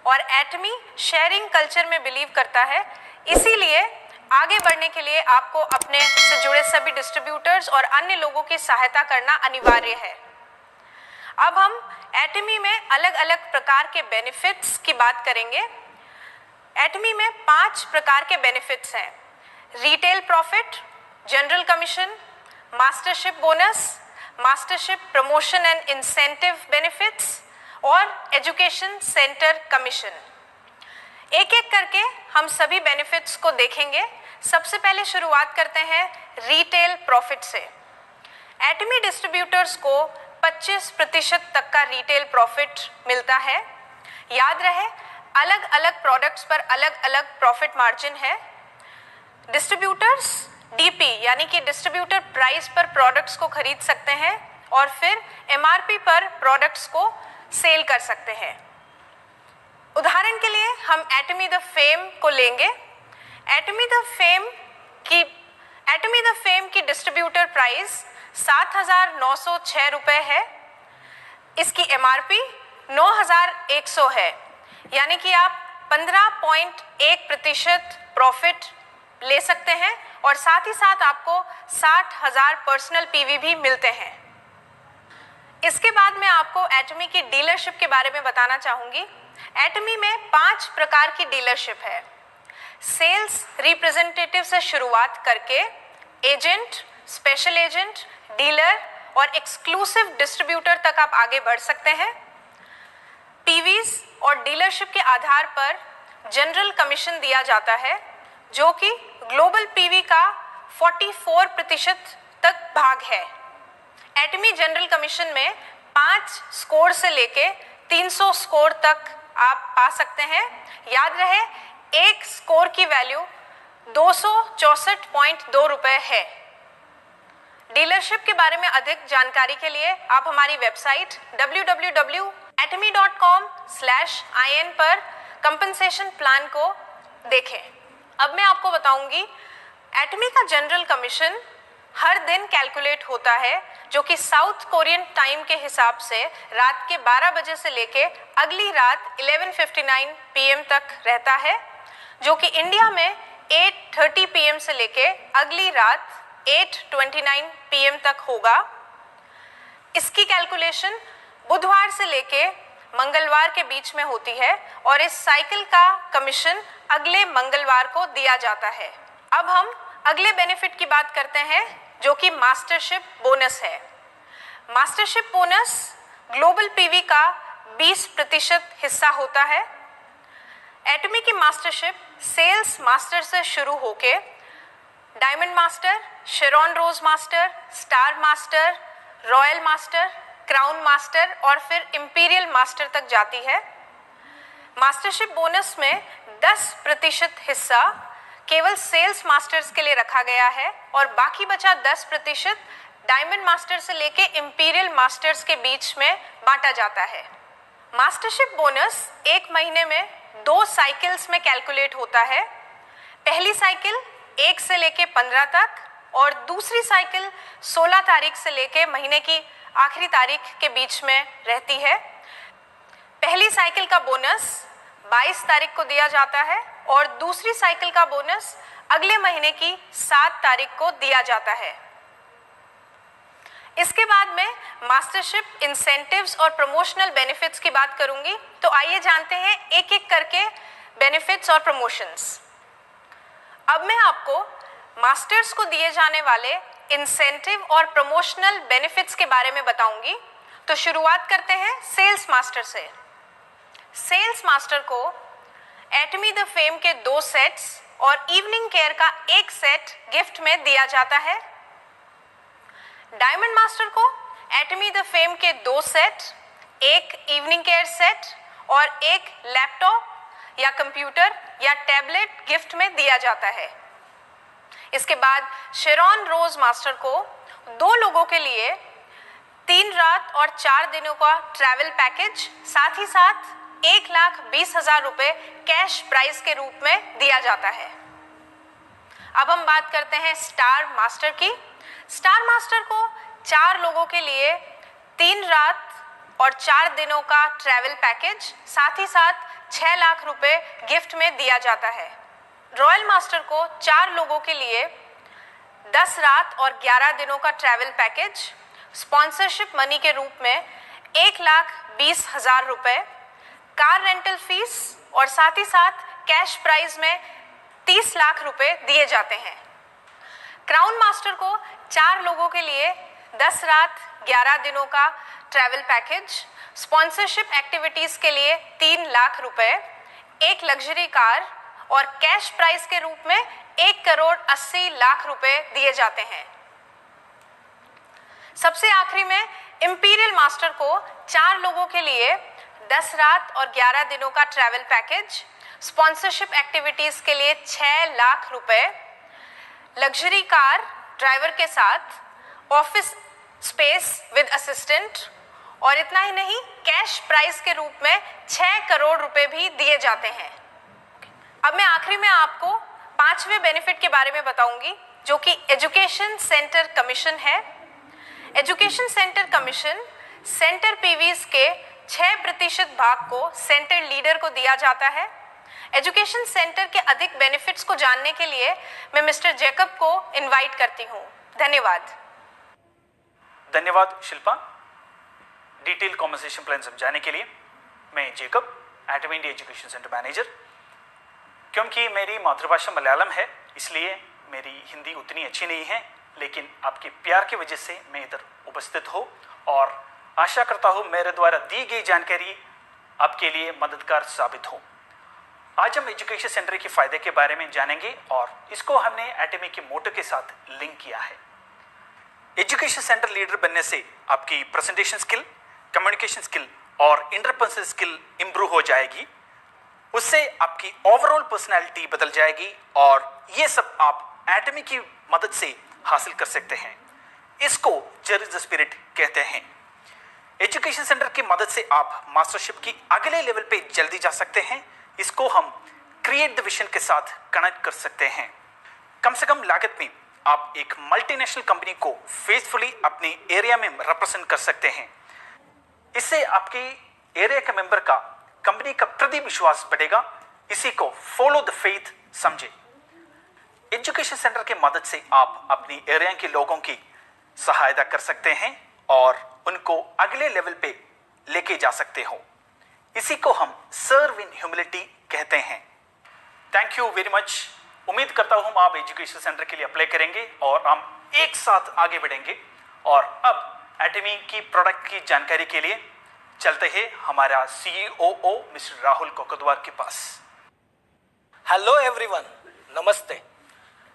और एटमी sharing culture में believe करता है, इसीलिए आगे बढ़ने के लिए आपको अपने से जुड़े सभी डिस्ट्रीब्यूटर्स और अन्य लोगों की सहायता करना अनिवार्य है। अब हम एटमी में अलग अलग प्रकार के बेनिफिट्स की बात करेंगे। एटमी में 5 प्रकार के बेनिफिट्स हैं: retail profit, general commission, mastership bonus, mastership promotion and incentive benefits और एजुकेशन सेंटर कमीशन। एक एक करके हम सभी बेनिफिट्स को देखेंगे। सबसे पहले शुरुआत करते हैं रिटेल प्रॉफिट से। एटमी डिस्ट्रीब्यूटर्स को 25% तक का रिटेल प्रॉफिट मिलता है। याद रहे, अलग अलग प्रोडक्ट्स पर अलग अलग प्रॉफिट मार्जिन है। डिस्ट्रीब्यूटर्स डीपी यानी कि डिस्ट्रीब्यूटर प्राइस पर प्रोडक्ट्स को खरीद सकते हैं और फिर एमआरपी पर प्रोडक्ट्स को सेल कर सकते हैं। उदाहरण के लिए हम एटमी द फेम को लेंगे। एटमी द फेम की डिस्ट्रीब्यूटर प्राइस 7,906 रुपये है। इसकी एमआरपी 9,100 है, यानी कि आप 15.1% प्रॉफिट ले सकते हैं और साथ ही साथ आपको 60,000 पर्सनल पीवी भी मिलते हैं। इसके बाद मैं आपको एटमी की डीलरशिप के बारे में बताना चाहूँगी। एटमी में 5 प्रकार की डीलरशिप है। सेल्स रिप्रेजेंटेटिव से शुरुआत करके एजेंट, स्पेशल एजेंट, डीलर और एक्सक्लूसिव डिस्ट्रीब्यूटर तक आप आगे बढ़ सकते हैं। पीवीज और डीलरशिप के आधार पर जनरल कमीशन दिया जाता है, जो कि ग्लोबल पीवी का 44% तक भाग है। एटमी जनरल कमीशन में 5 स्कोर से लेके 300 स्कोर तक आप पा सकते हैं। याद रहे, एक स्कोर की वैल्यू 264.2 रुपये है। डीलरशिप के बारे में अधिक जानकारी के लिए आप हमारी वेबसाइट www.atmi.com/in पर कंपनसेशन प्लान को देखें। अब मैं आपको बताऊंगी एटमी का जनरल कमीशन हर दिन कैलकुलेट होता है, जो कि साउथ कोरियन टाइम के हिसाब से रात के 12 बजे से लेके अगली रात 11:59 PM तक रहता है, जो कि इंडिया में 8:30 PM से लेके अगली रात 8:29 PM तक होगा। इसकी कैलकुलेशन बुधवार से लेके मंगलवार के बीच में होती है और इस साइकिल का कमीशन अगले मंगलवार को दिया जाता है। अब हम अगले बेनिफिट की बात करते हैं, जो कि मास्टरशिप बोनस है। मास्टरशिप बोनस ग्लोबल पीवी का 20% हिस्सा होता है। एटमी की मास्टरशिप सेल्स मास्टर से शुरू होके diamond master, Sharon rose master, star master, royal master, crown master और फिर इंपीरियल मास्टर तक जाती है। मास्टरशिप बोनस में 10% हिस्सा केवल सेल्स मास्टर्स के लिए रखा गया है और बाकी बचा 10% डायमंड मास्टर से लेके इंपीरियल मास्टर्स के बीच में बांटा जाता है। मास्टरशिप बोनस 1 महीने में 2 साइकिल्स में कैलकुलेट होता है। पहली साइकिल 1 से लेके 15 तक और दूसरी साइकिल 16 तारीख से लेके महीने की आखिरी तारीख के बीच में रहती है। पहली साइकिल का बोनस 22 तारीख को दिया जाता है और दूसरी साइकिल का बोनस अगले महीने की 7 तारीख को दिया जाता है। इसके बाद मैं मास्टरशिप इंसेंटिव्स और प्रमोशनल बेनिफिट्स की बात करूंगी। तो आइए जानते हैं एक एक करके बेनिफिट्स और प्रमोशंस। अब मैं आपको मास्टर्स को दिए जाने वाले इंसेंटिव और प्रमोशनल बेनिफिट्स के बारे में बताऊंगी। तो शुरुआत करते हैं सेल्स मास्टर से। सेल्स मास्टर को एटमी द फेम के 2 सेट्स और इवनिंग केयर का 1 सेट गिफ्ट में दिया जाता है। डायमंड मास्टर को एटमी द फेम के 2 सेट, 1 इवनिंग केयर सेट और 1 लैपटॉप या कंप्यूटर या टैबलेट गिफ्ट में दिया जाता है। इसके बाद शेरॉन रोज मास्टर को 2 लोगों के लिए 3 रात और 4 दिनों का ट्रैवल पैकेज, साथ ही साथ 1,20,000 रुपये कैश प्राइज के रूप में दिया जाता है। अब हम बात करते हैं स्टार मास्टर की। स्टार मास्टर को 4 लोगों के लिए 3 रात और 4 दिनों का ट्रैवल पैकेज, साथ ही साथ 6 लाख रुपए गिफ्ट में दिया जाता है। रॉयल मास्टर को 4 लोगों के लिए 10 रात और 11 दिनों का ट्रैवल पैकेज, स्पॉन्सरशिप मनी के रूप में 1,20,000 रुपए, कार रेंटल फीस और साथ ही साथ कैश प्राइज में 30 लाख रुपए दिए जाते हैं। क्राउन मास्टर को 4 लोगों के लिए 10 रात 11 दिनों का ट्रैवल पैकेज, स्पॉन्सरशिप एक्टिविटीज के लिए 3 लाख रुपए, एक लग्जरी कार और कैश प्राइज के रूप में 1,80,00,000 रुपए दिए जाते हैं। सबसे आखिरी में इंपीरियल मास्टर को 4 लोगों के लिए 10 रात और 11 दिनों का ट्रैवल पैकेज, स्पॉन्सरशिप एक्टिविटीज के लिए 6 लाख रुपए, लग्जरी कार ड्राइवर के साथ, ऑफिस स्पेस विद असिस्टेंट और इतना ही नहीं, कैश प्राइज के रूप में 6 करोड़ रुपए भी दिए जाते हैं। अब मैं आखिरी में आपको 5वें बेनिफिट के बारे में बताऊंगी, जो कि एजुकेशन सेंटर कमीशन है। एजुकेशन सेंटर कमीशन सेंटर पीवीज के 6% भाग को सेंटर लीडर को दिया जाता है। एजुकेशन सेंटर के अधिक बेनिफिट्स को जानने के लिए मैं मिस्टर जैकब को इनवाइट करती हूँ। धन्यवाद। धन्यवाद शिल्पा, डिटेल कॉम्पनसेशन प्लान समझाने के लिए। मैं Jacob, Atomy India education centre manager. क्योंकि मेरी मातृभाषा मलयालम है, इसलिए मेरी हिंदी उतनी अच्छी नहीं है, लेकिन आपके प्यार की वजह से मैं इधर उपस्थित हूँ और आशा करता हूँ मेरे द्वारा दी गई जानकारी आपके लिए मददगार साबित हो। आज हम एजुकेशन सेंटर के फायदे के बारे में जानेंगे और इसको हमने एटमी के मोटो के साथ लिंक किया है। एजुकेशन सेंटर लीडर बनने से आपकी प्रेजेंटेशन स्किल, कम्युनिकेशन स्किल और इंटरपर्सनल स्किल इंप्रूव हो जाएगी। उससे आपकी ओवरऑल पर्सनैलिटी बदल जाएगी और ये सब आप एटमी की मदद से हासिल कर सकते हैं। इसको चेरिश द स्पिरिट कहते हैं। एजुकेशन सेंटर की मदद से आप मास्टरशिप की अगले लेवल पे जल्दी जा सकते हैं। इसको हम क्रिएट द विजन के साथ कनेक्ट कर सकते हैं। कम से कम लागत में आप एक मल्टीनेशनल कंपनी को फेसफुली अपने एरिया में रिप्रेजेंट कर सकते हैं। इससे आपके एरिया के मेंबर का कंपनी का प्रति विश्वास बढ़ेगा। इसी को फॉलो द फेथ समझे। एजुकेशन सेंटर की मदद से आप अपनी एरिया के लोगों की सहायता कर सकते हैं और उनको अगले लेवल पे लेके जा सकते हो। इसी को हम सर्व इन ह्यूमिलिटी कहते हैं। Thank you very much. उम्मीद करता हूं आप एजुकेशन सेंटर के लिए अप्लाई करेंगे और हम एक साथ आगे बढ़ेंगे। और अब एटमी की प्रोडक्ट की जानकारी के लिए चलते हैं हमारा सीईओ मिस्टर राहुल कोकदवार के पास। हेलो एवरीवन, नमस्ते।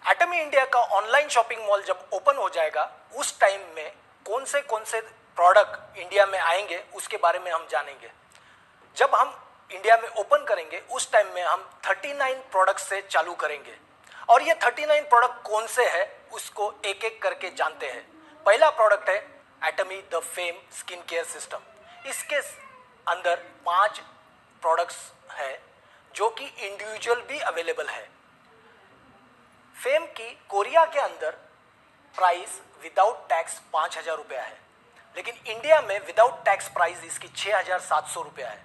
एटमी इंडिया का ऑनलाइन शॉपिंग मॉल जब ओपन हो जाएगा, उस टाइम में कौन से प्रोडक्ट इंडिया में आएंगे उसके बारे में हम जानेंगे। जब हम इंडिया में ओपन करेंगे उस टाइम में हम 39 प्रोडक्ट से चालू करेंगे और ये 39 प्रोडक्ट कौन से हैं उसको एक एक करके जानते हैं। पहला प्रोडक्ट है Atomy the fame skin care system. इसके अंदर 5 प्रोडक्ट्स है जो कि इंडिविजुअल भी अवेलेबल है। फेम की कोरिया के अंदर प्राइस विदाउट टैक्स 5,000 रुपया है, लेकिन इंडिया में विदाउट टैक्स प्राइस इसकी 6,700 रुपया है।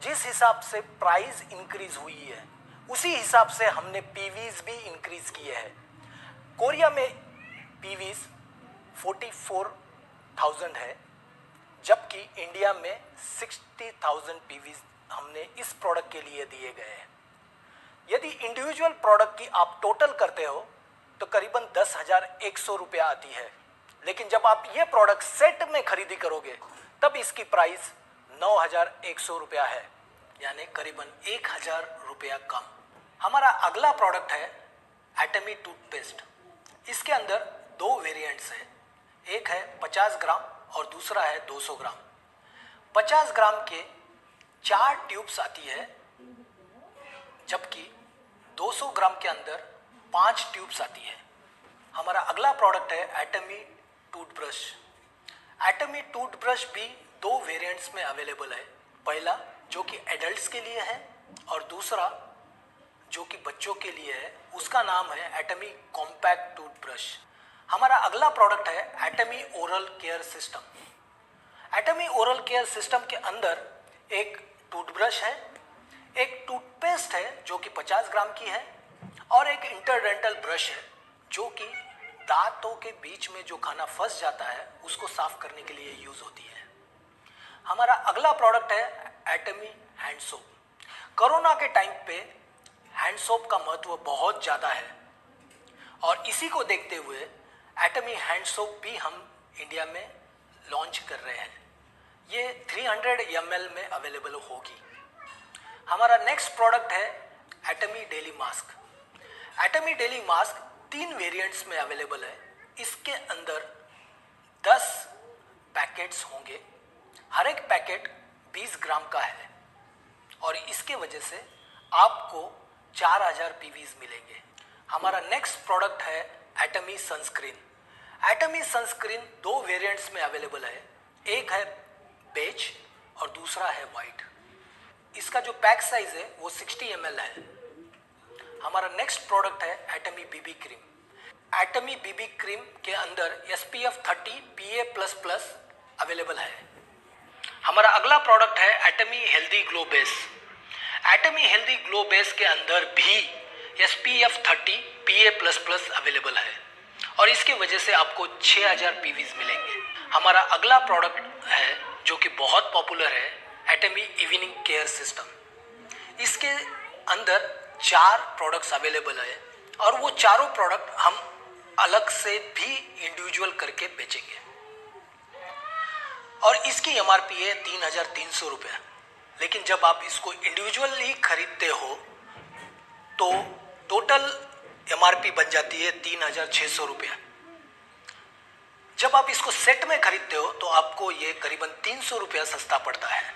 जिस हिसाब से प्राइस इंक्रीज हुई है उसी हिसाब से हमने पीवीज भी इंक्रीज किए हैं। कोरिया में पीवीज 44,000 है, जबकि इंडिया में 60,000 पीवीज हमने इस प्रोडक्ट के लिए दिए गए हैं। यदि इंडिविजुअल प्रोडक्ट की आप टोटल करते हो तो करीबन 10,100 रुपया आती है, लेकिन जब आप ये प्रोडक्ट सेट में खरीदी करोगे तब इसकी प्राइस 9,100 रुपया है, यानी करीबन 1,000 रुपया कम। हमारा अगला प्रोडक्ट है एटमी टूथपेस्ट। इसके अंदर 2 वेरिएंट्स हैं, एक है 50 ग्राम और दूसरा है 200 ग्राम। 50 ग्राम के 4 ट्यूब्स आती है, जबकि 200 ग्राम के अंदर 5 ट्यूब्स आती है। हमारा अगला प्रोडक्ट है एटमी टूथब्रश। एटमी टूथब्रश भी 2 वेरिएंट्स में अवेलेबल है। पहला जो कि एडल्ट्स के लिए है और दूसरा जो कि बच्चों के लिए है, उसका नाम है एटमी कॉम्पैक्ट टूथब्रश। हमारा अगला प्रोडक्ट है Atomy oral care system. Atomy oral care system के अंदर एक टूथब्रश है, एक टूथपेस्ट है जो कि 50 ग्राम की है, और एक इंटरडेंटल ब्रश है जो कि दांतों के बीच में जो खाना फंस जाता है उसको साफ करने के लिए यूज होती है। हमारा अगला प्रोडक्ट है एटमी हैंड सोप। कोरोना के टाइम पे हैंड सोप का महत्व बहुत ज़्यादा है और इसी को देखते हुए एटमी हैंड सोप भी हम इंडिया में लॉन्च कर रहे हैं। ये 300 ml में अवेलेबल होगी। हमारा नेक्स्ट प्रोडक्ट है Atomy daily mask. Atomy daily mask 3 variants में अवेलेबल है। इसके अंदर 10 पैकेट्स होंगे, हर एक पैकेट 20 ग्राम का है और इसके वजह से आपको 4000 पीवीज मिलेंगे। हमारा नेक्स्ट प्रोडक्ट है एटमी सनस्क्रीन। एटमी सनस्क्रीन 2 वेरिएंट्स में अवेलेबल है, एक है बेज और दूसरा है वाइट। इसका जो पैक साइज है वो 60 ml है। हमारा नेक्स्ट प्रोडक्ट है एटमी बीबी क्रीम। एटमी बीबी क्रीम के अंदर SPF 30 PA++ अवेलेबल है। हमारा अगला प्रोडक्ट है Atomy healthy glow base. Atomy healthy glow base के अंदर भी SPF 30 PA++ अवेलेबल है और इसके वजह से आपको 6000 पीवीज मिलेंगे। हमारा अगला प्रोडक्ट है जो कि बहुत पॉपुलर है, एटमी इवनिंग केयर सिस्टम। इसके अंदर 4 प्रोडक्ट्स अवेलेबल है और वो चारों प्रोडक्ट हम अलग से भी इंडिविजुअल करके बेचेंगे और इसकी MRP है 3300 रुपये। लेकिन जब आप इसको इंडिविजुअली खरीदते हो तो टोटल MRP बन जाती है 3600 रुपये। जब आप इसको सेट में खरीदते हो तो आपको ये करीबन 300 रुपया सस्ता पड़ता है।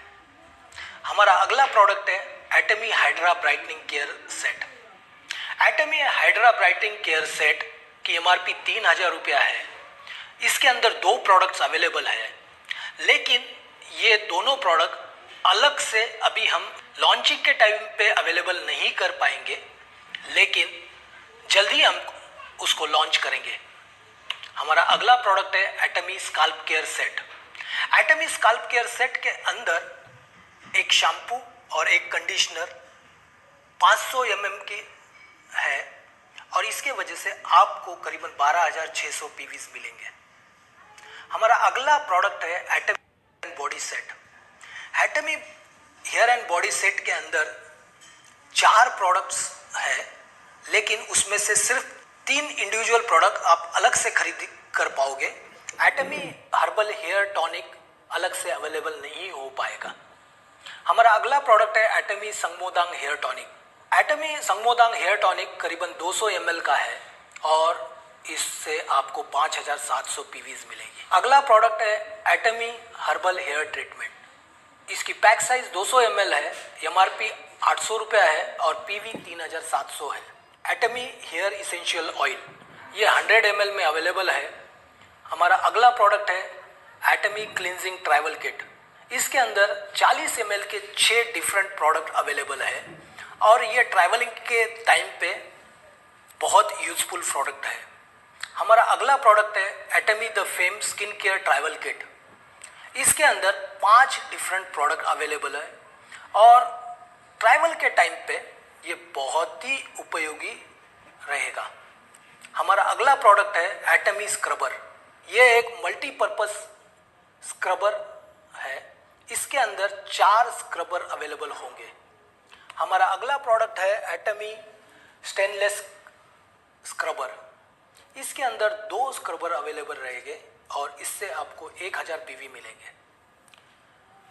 हमारा अगला प्रोडक्ट है Atomy hydra brightening care set. Atomy hydra brightening care set की MRP 3000 रुपया है। इसके अंदर 2 प्रोडक्ट्स अवेलेबल है, लेकिन ये दोनों प्रोडक्ट अलग से अभी हम लॉन्चिंग के टाइम पे अवेलेबल नहीं कर पाएंगे, लेकिन जल्दी हम उसको लॉन्च करेंगे। हमारा अगला प्रोडक्ट है Atomy scalp care set. Atomy scalp care set के अंदर एक शैम्पू और एक कंडीशनर 500 ml की है और इसके वजह से आपको करीबन 12600 पीवीज मिलेंगे। हमारा अगला प्रोडक्ट है Atomy body set. Atomy hair and body set के अंदर 4 प्रोडक्ट्स है, लेकिन उसमें से सिर्फ 3 इंडिविजुअल प्रोडक्ट आप अलग से खरीद कर पाओगे। एटमी हर्बल हेयर टॉनिक अलग से अवेलेबल नहीं हो पाएगा। हमारा अगला प्रोडक्ट है एटमी संगमोदांग हेयर टॉनिक। एटमी संगमोदांग हेयर टॉनिक करीबन 200 ml का है और इससे आपको 5700 पीवीज मिलेंगी। अगला प्रोडक्ट है एटमी हर्बल हेयर ट्रीटमेंट। इसकी पैक साइज 200 ml है, MRP 800 रुपया है और PV 3700 है। एटमी हेयर इसेंशियल ऑयल, ये 100 ml में अवेलेबल है। हमारा अगला प्रोडक्ट है एटमी क्लिनजिंग ट्रैवल किट। इसके अंदर 40 ml के 6 डिफरेंट प्रोडक्ट अवेलेबल है और ये ट्रैवलिंग के टाइम पे बहुत यूजफुल प्रोडक्ट है। हमारा अगला प्रोडक्ट है Atomy the fame skin care travel kit. इसके अंदर 5 डिफरेंट प्रोडक्ट अवेलेबल है और ट्रैवल के टाइम पे ये बहुत ही उपयोगी रहेगा। हमारा अगला प्रोडक्ट है एटमी स्क्रबर। ये एक मल्टीपर्पस स्क्रबर है। इसके अंदर 4 स्क्रबर अवेलेबल होंगे। हमारा अगला प्रोडक्ट है एटमी स्टेनलेस स्क्रबर। इसके अंदर 2 स्क्रबर अवेलेबल रहेंगे और इससे आपको 1000 पीवी मिलेंगे।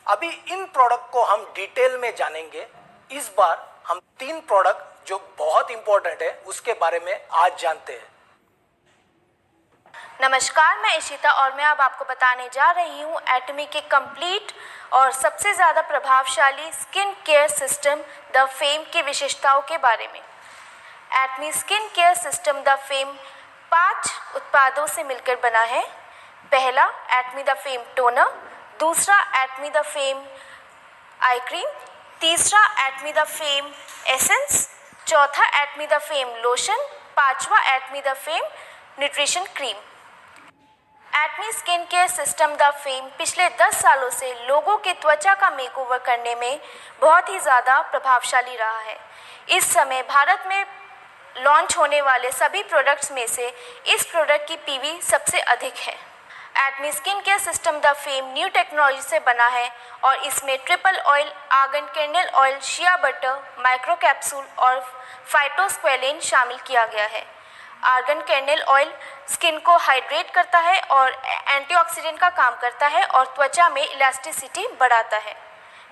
अभी इन प्रोडक्ट को हम डिटेल में जानेंगे। इस बार हम 3 प्रोडक्ट जो बहुत इंपॉर्टेंट है उसके बारे में आज जानते हैं। नमस्कार, मैं इशिता और मैं अब आपको बताने जा रही हूँ एटमी के कंप्लीट और सबसे ज़्यादा प्रभावशाली skin care system the fame की विशेषताओं के बारे में। Atomy skin care system the fame 5 उत्पादों से मिलकर बना है। पहला एटमी द फेम टोनर, दूसरा एटमी द फेम आई क्रीम, तीसरा एटमी द फेम एसेंस, चौथा एटमी द फेम लोशन, पांचवा Atomy the fame nutrition cream. Atomy skin care system the fame पिछले 10 सालों से लोगों के त्वचा का मेकओवर करने में बहुत ही ज़्यादा प्रभावशाली रहा है। इस समय भारत में लॉन्च होने वाले सभी प्रोडक्ट्स में से इस प्रोडक्ट की पीवी सबसे अधिक है। Atomy skin care system the fame new technology से बना है और इसमें triple oil, argan kernel oil, shea butter, micro capsule और फाइटोस्क्वेलिन शामिल किया गया है। आर्गन कर्नेल ऑयल स्किन को हाइड्रेट करता है और एंटीऑक्सीडेंट का काम करता है और त्वचा में इलास्टिसिटी बढ़ाता है।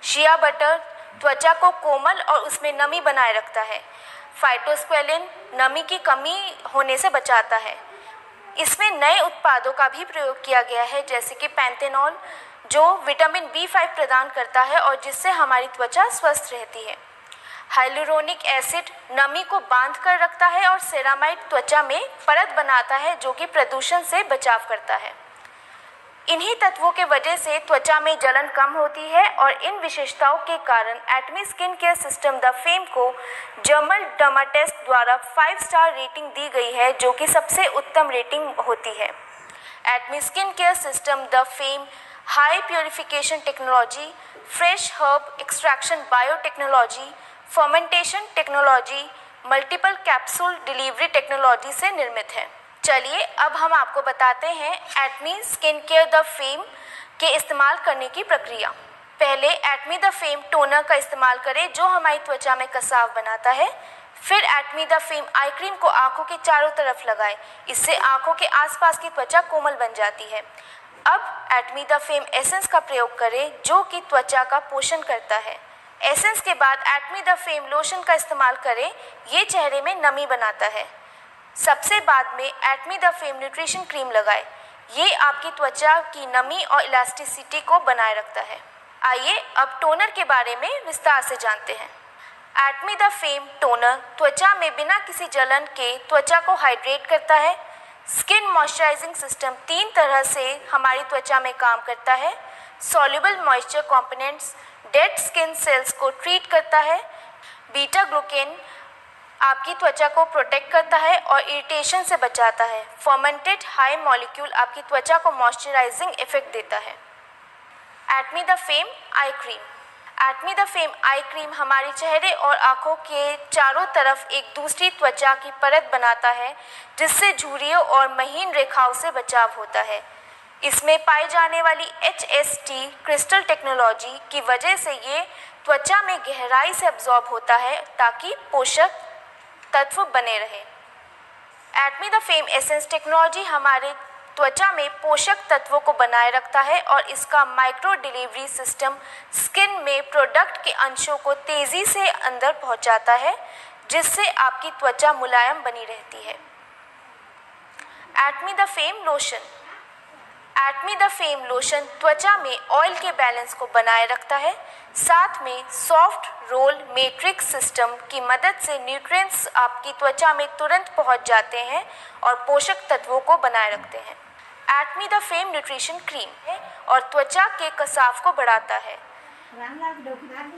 शिया बटर त्वचा को कोमल और उसमें नमी बनाए रखता है। फाइटोस्क्वेलिन नमी की कमी होने से बचाता है। इसमें नए उत्पादों का भी प्रयोग किया गया है, जैसे कि पैंथेनॉल, जो विटामिन B5 प्रदान करता है और जिससे हमारी त्वचा स्वस्थ रहती है। हाइलुरोनिक एसिड नमी को बांध कर रखता है और सेरामाइड त्वचा में परत बनाता है जो कि प्रदूषण से बचाव करता है। इन्हीं तत्वों के वजह से त्वचा में जलन कम होती है और इन विशेषताओं के कारण Atomy skin care system the fame को जर्मन डर्माटेस्ट द्वारा 5 स्टार रेटिंग दी गई है, जो कि सबसे उत्तम रेटिंग होती है। Atomy skin care system the fame high purification technology, fresh herb extraction biotechnology, fermentation technology, multiple capsule delivery technology से निर्मित है। चलिए अब हम आपको बताते हैं Atomy skin care the fame के इस्तेमाल करने की प्रक्रिया। पहले एटमी द फेम टोनर का इस्तेमाल करें जो हमारी त्वचा में कसाव बनाता है। फिर एटमी द फेम आई क्रीम को आंखों के चारों तरफ लगाएं, इससे आंखों के आसपास की त्वचा कोमल बन जाती है। अब एटमी द फेम एसेंस का प्रयोग करें जो कि त्वचा का पोषण करता है। एसेंस के बाद एटमी द फेम लोशन का इस्तेमाल करें, ये चेहरे में नमी बनाता है। सबसे बाद में एटमी द फेम न्यूट्रिशन क्रीम लगाएं, ये आपकी त्वचा की नमी और इलास्टिसिटी को बनाए रखता है। आइए अब टोनर के बारे में विस्तार से जानते हैं। एटमी द फेम टोनर त्वचा में बिना किसी जलन के त्वचा को हाइड्रेट करता है। स्किन मॉइस्चराइजिंग सिस्टम 3 तरह से हमारी त्वचा में काम करता है। Soluble moisture components dead skin cells को ट्रीट करता है। बीटा ग्लूकेन आपकी त्वचा को प्रोटेक्ट करता है और इरिटेशन से बचाता है। फर्मेंटेड हाई मॉलिक्यूल आपकी त्वचा को मॉइस्चराइजिंग इफेक्ट देता है। Atomy the fame eye cream. Atomy the fame eye cream हमारे चेहरे और आंखों के चारों तरफ एक दूसरी त्वचा की परत बनाता है, जिससे झुर्रियों और महीन रेखाओं से बचाव होता है। इसमें पाई जाने वाली HST क्रिस्टल टेक्नोलॉजी की वजह से ये त्वचा में गहराई से अब्जॉर्ब होता है ताकि पोषक तत्व बने रहे। एटमी द फेम एसेंस टेक्नोलॉजी हमारे त्वचा में पोषक तत्वों को बनाए रखता है और इसका माइक्रो डिलीवरी सिस्टम स्किन में प्रोडक्ट के अंशों को तेज़ी से अंदर पहुंचाता है, जिससे आपकी त्वचा मुलायम बनी रहती है। Atomy the fame lotion. Atomy the fame lotion त्वचा में ऑयल के बैलेंस को बनाए रखता है। साथ में सॉफ्ट रोल मैट्रिक्स सिस्टम की मदद से न्यूट्रिएंट्स आपकी त्वचा में तुरंत पहुंच जाते हैं और पोषक तत्वों को बनाए रखते हैं। Atomy the fame nutrition cream है और त्वचा के कसाव को बढ़ाता है।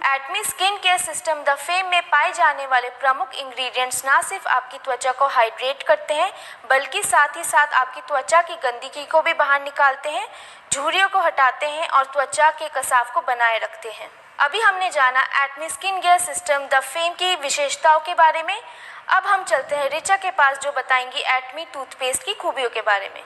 Atomy skin care system the fame में पाए जाने वाले प्रमुख इंग्रेडिएंट्स ना सिर्फ आपकी त्वचा को हाइड्रेट करते हैं, बल्कि साथ ही साथ आपकी त्वचा की गंदगी को भी बाहर निकालते हैं, झुर्रियों को हटाते हैं और त्वचा के कसाव को बनाए रखते हैं। अभी हमने जाना Atomy skin care system the fame की विशेषताओं के बारे में। अब हम चलते हैं रिचा के पास, जो बताएंगी एटमी टूथपेस्ट की खूबियों के बारे में।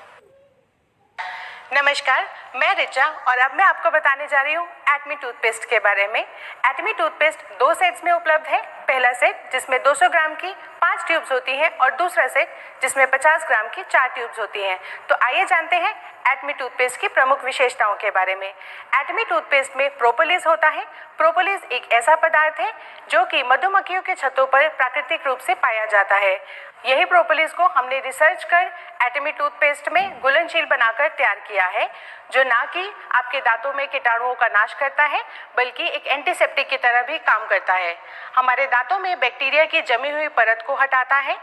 नमस्कार, मैं रिचा और अब मैं आपको बताने जा रही हूँ एटमी टूथपेस्ट के बारे में। एटमी टूथपेस्ट 2 सेट्स में उपलब्ध है। पहला सेट जिसमें 200 ग्राम की 5 ट्यूब्स होती हैं और दूसरा सेट जिसमें 50 ग्राम की 4 ट्यूब्स होती हैं। तो आइए जानते हैं एटमी टूथपेस्ट की प्रमुख विशेषताओं के बारे में। एटमी टूथपेस्ट में प्रोपोलिस होता है। प्रोपोलिस एक ऐसा पदार्थ है जो कि मधुमक्खियों के छत्तों पर प्राकृतिक रूप से पाया जाता है। यही प्रोपोलिस को हमने रिसर्च कर एटमी टूथपेस्ट में घुलनशील बनाकर तैयार किया है, जो ना कि आपके दांतों में कीटाणुओं का नाश करता है, बल्कि एक एंटीसेप्टिक की तरह भी काम करता है। हमारे दांतों में बैक्टीरिया की जमी हुई परत को हटाता है,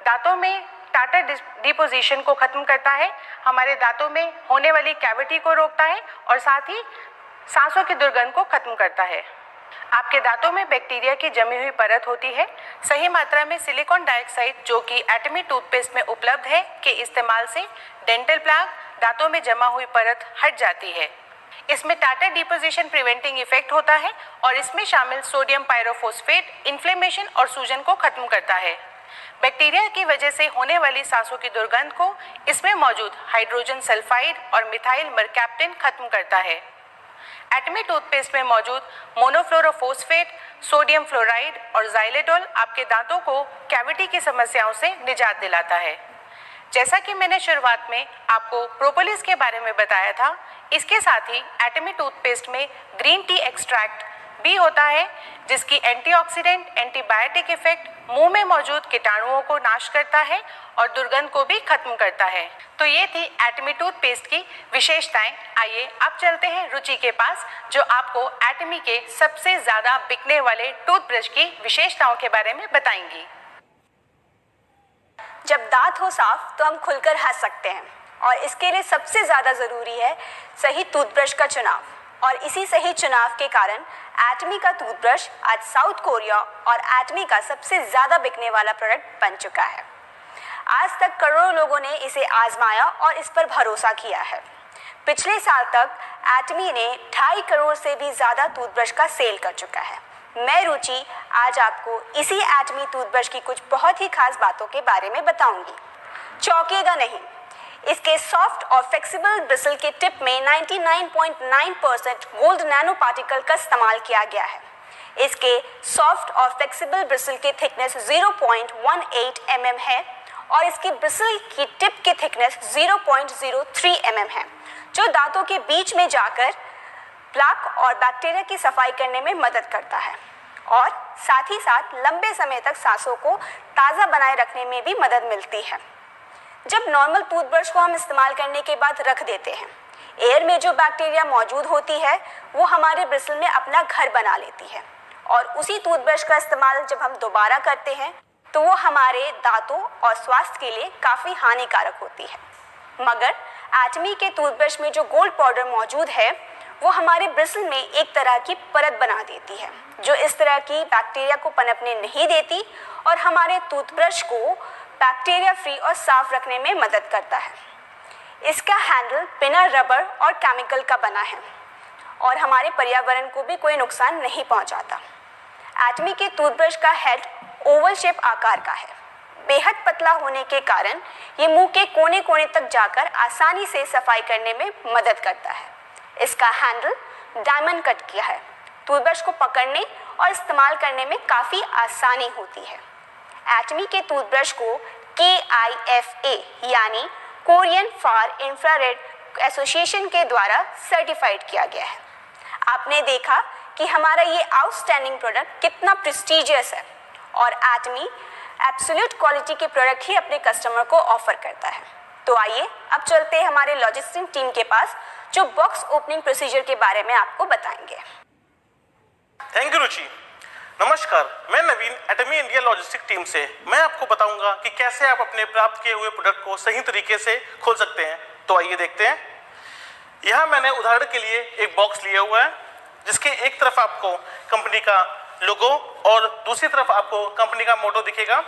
दांतों में टार्टर डिपोजिशन को खत्म करता है, हमारे दांतों में होने वाली कैविटी को रोकता है और साथ ही सांसों की दुर्गंध को खत्म करता है। आपके दांतों में बैक्टीरिया की जमी हुई परत होती है। सही मात्रा में सिलिकॉन डाइऑक्साइड जो कि एटमी टूथपेस्ट में उपलब्ध है के इस्तेमाल से डेंटल प्लाक, दांतों में जमा हुई परत हट जाती है। इसमें टार्टर डिपोजिशन प्रिवेंटिंग इफेक्ट होता है और इसमें शामिल सोडियम पायरोफॉस्फेट इन्फ्लेमेशन और सूजन को खत्म करता है। बैक्टीरिया की वजह से होने वाली सांसों की दुर्गंध को इसमें मौजूद हाइड्रोजन सल्फाइड और मिथाइल मरकैप्टेन खत्म करता है। एटमी टूथपेस्ट में मौजूद मोनोफ्लोरोफॉस्फेट, सोडियम फ्लोराइड और जाइलेटोल आपके दांतों को कैविटी की समस्याओं से निजात दिलाता है। जैसा कि मैंने शुरुआत में आपको प्रोपोलिस के बारे में बताया था, इसके साथ ही एटमी टूथपेस्ट में ग्रीन टी एक्सट्रैक्ट भी होता है जिसकी एंटीऑक्सीडेंट, एंटीबायोटिक इफेक्ट मुंह में मौजूद कीटाणुओं को नाश करता है और दुर्गंध को भी खत्म करता है। तो ये थी एटमी टूथपेस्ट की विशेषताएं। आइए अब चलते हैं रुचि के पास जो आपको एटमी के सबसे ज्यादा बिकने वाले टूथब्रश की विशेषताओं के बारे में बताएंगी। जब दांत हो साफ तो हम खुलकर हंस सकते हैं और इसके लिए सबसे ज़्यादा ज़रूरी है सही टूथब्रश का चुनाव। और इसी सही चुनाव के कारण एटमी का टूथब्रश आज साउथ कोरिया और एटमी का सबसे ज़्यादा बिकने वाला प्रोडक्ट बन चुका है। आज तक करोड़ों लोगों ने इसे आजमाया और इस पर भरोसा किया है। पिछले साल तक एटमी ने 2.5 करोड़ से भी ज़्यादा टूथब्रश का सेल कर चुका है। मैं रुचि आज आपको इसी एटमी टूथब्रश की कुछ बहुत ही खास बातों के बारे में बताऊंगी। चौंकिएगा नहीं, इसके सॉफ्ट और फ्लेक्सिबल ब्रिसल के टिप में 99.9% गोल्ड नैनो पार्टिकल का इस्तेमाल किया गया है। इसके सॉफ्ट और फ्लेक्सिबल ब्रिसल की थिकनेस 0.18 mm है और इसकी ब्रिसल की टिप की थिकनेस 0.03 mm है, जो दांतों के बीच में जाकर प्लाक और बैक्टीरिया की सफाई करने में मदद करता है और साथ ही साथ लंबे समय तक सांसों को ताज़ा बनाए रखने में भी मदद मिलती है। जब नॉर्मल टूथब्रश को हम इस्तेमाल करने के बाद रख देते हैं, एयर में जो बैक्टीरिया मौजूद होती है वो हमारे ब्रिसल में अपना घर बना लेती है और उसी टूथब्रश का इस्तेमाल जब हम दोबारा करते हैं तो वो हमारे दांतों और स्वास्थ्य के लिए काफ़ी हानिकारक होती है। मगर एटमी के टूथब्रश में जो गोल्ड पाउडर मौजूद है वो हमारे ब्रिसल में एक तरह की परत बना देती है जो इस तरह की बैक्टीरिया को पनपने नहीं देती और हमारे टूथब्रश को बैक्टीरिया फ्री और साफ रखने में मदद करता है। इसका हैंडल बिना रबर और केमिकल का बना है और हमारे पर्यावरण को भी कोई नुकसान नहीं पहुंचाता। एटमी के टूथब्रश का हेड ओवल शेप आकार का है। बेहद पतला होने के कारण ये मुंह के कोने कोने तक जाकर आसानी से सफाई करने में मदद करता है। इसका हैंडल डायमंड कट किया है। टूथब्रश को पकड़ने और इस्तेमाल करने में काफ़ी आसानी होती है। एटमी के टूथब्रश को KIFA यानी कोरियन फार इंफ्रारेड एसोसिएशन के द्वारा सर्टिफाइड किया गया है। आपने देखा कि हमारा ये आउटस्टैंडिंग प्रोडक्ट कितना प्रेस्टीजियस है और एटमी एब्सोल्यूट क्वालिटी के प्रोडक्ट ही अपने कस्टमर को ऑफर करता है। तो आइए अब चलते हैं हमारे लॉजिस्टिक टीम के पास जो बॉक्स ओपनिंग प्रोसीजर के बारे में आपको बताएंगे। थैंक यू रुचि। नमस्कार, मैं नवीन एटमी इंडिया लॉजिस्टिक टीम से। मैं आपको बताऊंगा कि कैसे आप अपने प्राप्त किए हुए प्रोडक्ट को सही तरीके से खोल सकते हैं। तो आइए देखते हैं। यहाँ मैंने उदाहरण के लिए एक बॉक्स लिया हुआ है जिसके एक तरफ आपको कंपनी का लोगो और दूसरी तरफ आपको कंपनी का मोटो दिखेगा।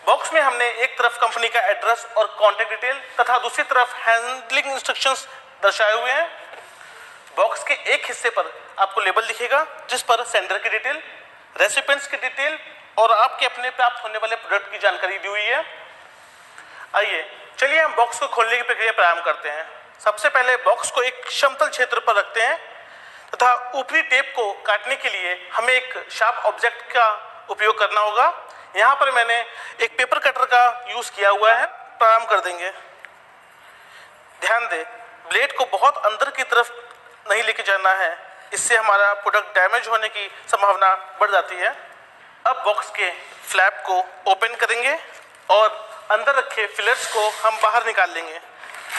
बॉक्स में हमने एक तरफ कंपनी का एड्रेस और कॉन्टैक्ट डिटेल तथा दूसरी तरफ हैंडलिंग इंस्ट्रक्शंस दर्शाए हुए हैं। बॉक्स के एक हिस्से पर आपको लेबल दिखेगा जिस पर सेंडर की डिटेल, रेसिपिएंट्स की डिटेल और आपके अपने प्राप्त होने वाले प्रोडक्ट की जानकारी दी हुई है। आइए चलिए हम बॉक्स को खोलने की प्रक्रिया प्रारंभ करते हैं। सबसे पहले बॉक्स को एक समतल क्षेत्र पर रखते हैं तथा ऊपरी टेप को काटने के लिए हमें एक शार्प ऑब्जेक्ट का उपयोग करना होगा। यहाँ पर मैंने एक पेपर कटर का यूज किया हुआ है। प्रारंभ कर देंगे। ध्यान दें, ब्लेड को बहुत अंदर की तरफ नहीं लेके जाना है, इससे हमारा प्रोडक्ट डैमेज होने की संभावना बढ़ जाती है। अब बॉक्स के फ्लैप को ओपन करेंगे और अंदर रखे फिलर्स को हम बाहर निकाल लेंगे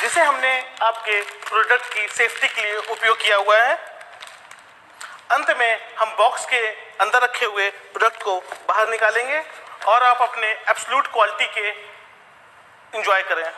जिसे हमने आपके प्रोडक्ट की सेफ्टी के लिए उपयोग किया हुआ है। अंत में हम बॉक्स के अंदर रखे हुए प्रोडक्ट को बाहर निकालेंगे और आप अपने एब्सोल्यूट क्वालिटी के एंजॉय करें।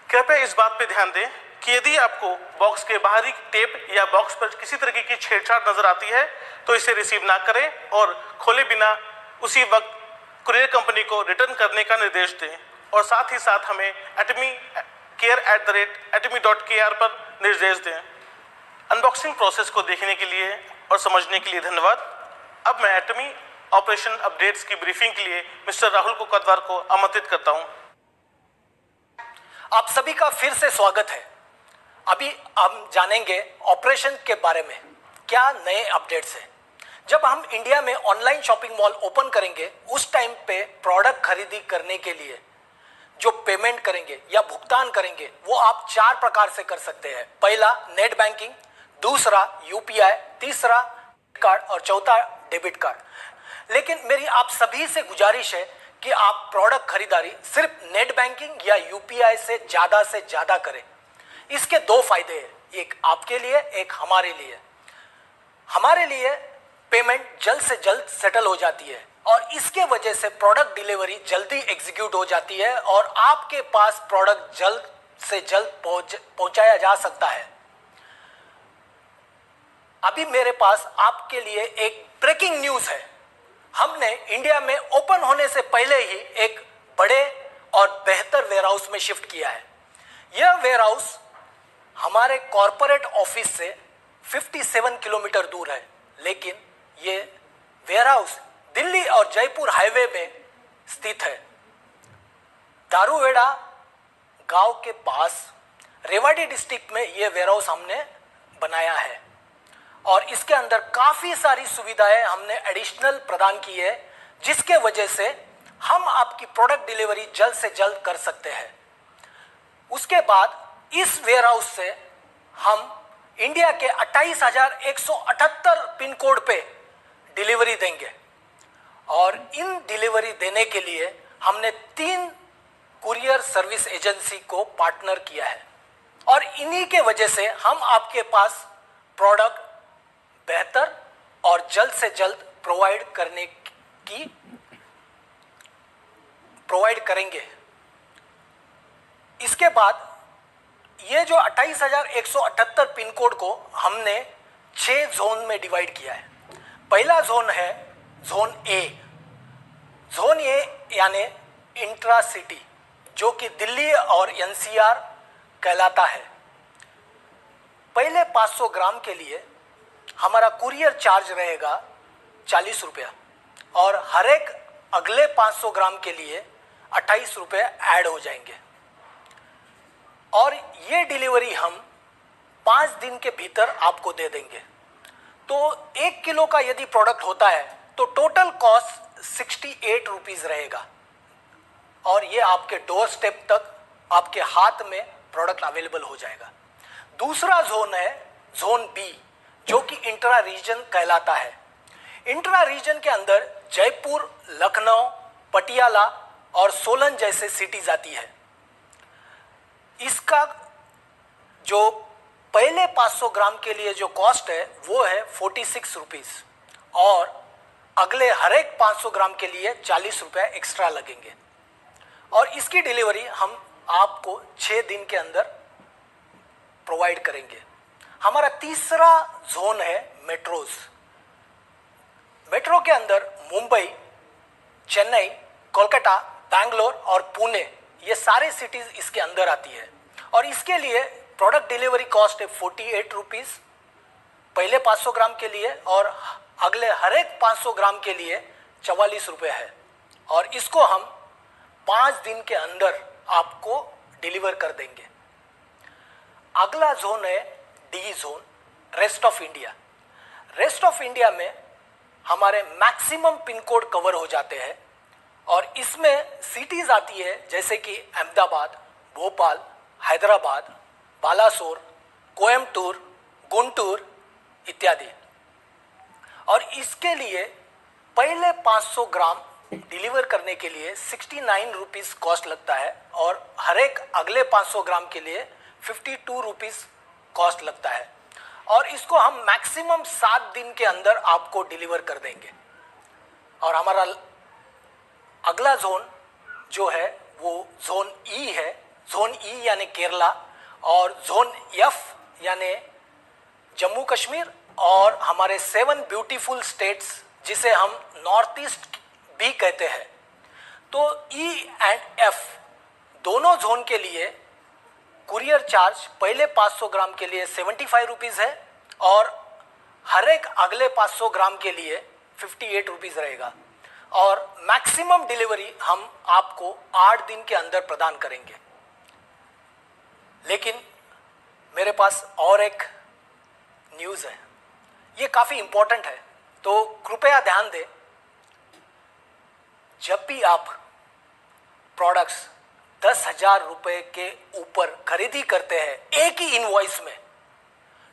कृपया इस बात पे ध्यान दें कि यदि आपको बॉक्स के बाहरी टेप या बॉक्स पर किसी तरीके की छेड़छाड़ नजर आती है तो इसे रिसीव ना करें और खोले बिना उसी वक्त कुरियर कंपनी को रिटर्न करने का निर्देश दें और साथ ही साथ हमें atomy@atomy.kr पर निर्देश दें। अनबॉक्सिंग प्रोसेस को देखने के लिए और समझने के लिए धन्यवाद। अब मैं एटमी ऑपरेशन अपडेट्स की ब्रीफिंग के लिए मिस्टर राहुल कोकतवार को आमंत्रित करता हूं। आप सभी का फिर से स्वागत है। अभी हम जानेंगे ऑपरेशन के बारे में क्या नए अपडेट्स हैं। जब हम इंडिया में ऑनलाइन शॉपिंग मॉल ओपन करेंगे उस टाइम पे प्रोडक्ट खरीदी करने के लिए जो पेमेंट करेंगे या भुगतान करेंगे वो आप 4 प्रकार से कर सकते हैं। पहला नेट बैंकिंग, दूसरा यूपीआई, तीसरा कार्ड और चौथा डेबिट कार्ड। लेकिन मेरी आप सभी से गुजारिश है कि आप प्रोडक्ट खरीदारी सिर्फ नेट बैंकिंग या यूपीआई से ज्यादा करें। इसके 2 फायदे हैं, एक आपके लिए, एक हमारे लिए। हमारे लिए पेमेंट जल्द से जल्द सेटल हो जाती है और इसके वजह से प्रोडक्ट डिलीवरी जल्दी एग्जीक्यूट हो जाती है और आपके पास प्रोडक्ट जल्द से जल्द पहुंचाया जा सकता है। अभी मेरे पास आपके लिए एक ब्रेकिंग न्यूज है। हमने इंडिया में ओपन होने से पहले ही एक बड़े और बेहतर वेयरहाउस में शिफ्ट किया है। यह वेयरहाउस हमारे कॉर्पोरेट ऑफिस से 57 किलोमीटर दूर है, लेकिन ये वेयरहाउस दिल्ली और जयपुर हाईवे में स्थित है। दारूवेड़ा गांव के पास रेवाड़ी डिस्ट्रिक्ट में यह वेयरहाउस हमने बनाया है और इसके अंदर काफी सारी सुविधाएं हमने एडिशनल प्रदान की है, जिसके वजह से हम आपकी प्रोडक्ट डिलीवरी जल्द से जल्द कर सकते हैं। उसके बाद इस वेयरहाउस से हम इंडिया के 28,178 पिन कोड पे डिलीवरी देंगे और इन डिलीवरी देने के लिए हमने 3 कुरियर सर्विस एजेंसी को पार्टनर किया है और इन्हीं के वजह से हम आपके पास प्रोडक्ट बेहतर और जल्द से जल्द प्रोवाइड करेंगे। इसके बाद ये जो 28,178 पिन कोड को हमने 6 जोन में डिवाइड किया है। पहला जोन है जोन ए। जोन ए यानी इंट्रा सिटी, जो कि दिल्ली और एनसीआर कहलाता है। पहले 500 ग्राम के लिए हमारा कुरियर चार्ज रहेगा 40 रुपया और हर एक अगले 500 ग्राम के लिए 28 रुपये ऐड हो जाएंगे और ये डिलीवरी हम 5 दिन के भीतर आपको दे देंगे। तो 1 किलो का यदि प्रोडक्ट होता है तो टोटल कॉस्ट 68 रुपीज रहेगा और ये आपके डोर स्टेप तक आपके हाथ में प्रोडक्ट अवेलेबल हो जाएगा। दूसरा जोन है जोन बी, जो कि इंट्रा रीजन कहलाता है। इंट्रा रीजन के अंदर जयपुर, लखनऊ, पटियाला और सोलन जैसे सिटीज आती है। इसका जो पहले 500 ग्राम के लिए जो कॉस्ट है वो है 46 रुपीज और अगले हर एक 500 ग्राम के लिए 40 रुपये एक्स्ट्रा लगेंगे और इसकी डिलीवरी हम आपको 6 दिन के अंदर प्रोवाइड करेंगे। हमारा तीसरा जोन है मेट्रोज। मेट्रो के अंदर मुंबई, चेन्नई, कोलकाता, बैंगलोर और पुणे, ये सारे सिटीज इसके अंदर आती है और इसके लिए प्रोडक्ट डिलीवरी कॉस्ट है 48 रुपीज पहले 500 ग्राम के लिए और अगले हर एक 500 ग्राम के लिए 44 रुपये है और इसको हम 5 दिन के अंदर आपको डिलीवर कर देंगे। अगला जोन है D zone, rest of India. Rest of India में हमारे मैक्सिमम पिन कोड कवर हो जाते हैं और इसमें सिटीज आती है जैसे कि अहमदाबाद, भोपाल, हैदराबाद, बालासोर, कोयम्बटूर, गुंटूर इत्यादि। और इसके लिए पहले 500 ग्राम डिलीवर करने के लिए 69 रुपीज कॉस्ट लगता है और हर एक अगले 500 ग्राम के लिए 52 रुपीज कॉस्ट लगता है और इसको हम मैक्सिमम 7 दिन के अंदर आपको डिलीवर कर देंगे। और हमारा अगला जोन जो है वो जोन ई है। जोन ई यानी केरला और जोन एफ यानी जम्मू कश्मीर और हमारे 7 ब्यूटीफुल स्टेट्स जिसे हम नॉर्थ ईस्ट भी कहते हैं। तो ई एंड एफ दोनों जोन के लिए कुरियर चार्ज पहले 500 ग्राम के लिए 75 रुपीज़ है और हर एक अगले 500 ग्राम के लिए 58 रुपीज़ रहेगा और मैक्सिमम डिलीवरी हम आपको 8 दिन के अंदर प्रदान करेंगे। लेकिन मेरे पास और एक न्यूज़ है, ये काफ़ी इंपॉर्टेंट है, तो कृपया ध्यान दें। जब भी आप प्रोडक्ट्स 10,000 रुपए के ऊपर खरीदी करते हैं एक ही इनवॉइस में,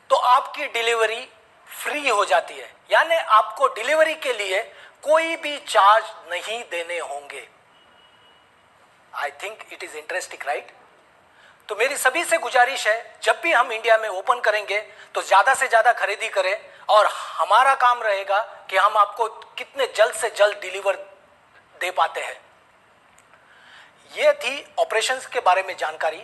तो आपकी डिलीवरी फ्री हो जाती है, यानी आपको डिलीवरी के लिए कोई भी चार्ज नहीं देने होंगे। I think it is interesting, right? तो मेरी सभी से गुजारिश है, जब भी हम इंडिया में ओपन करेंगे तो ज्यादा से ज्यादा खरीदी करें और हमारा काम रहेगा कि हम आपको कितने जल्द से जल्द डिलीवर दे पाते हैं। ये थी ऑपरेशंस के बारे में जानकारी।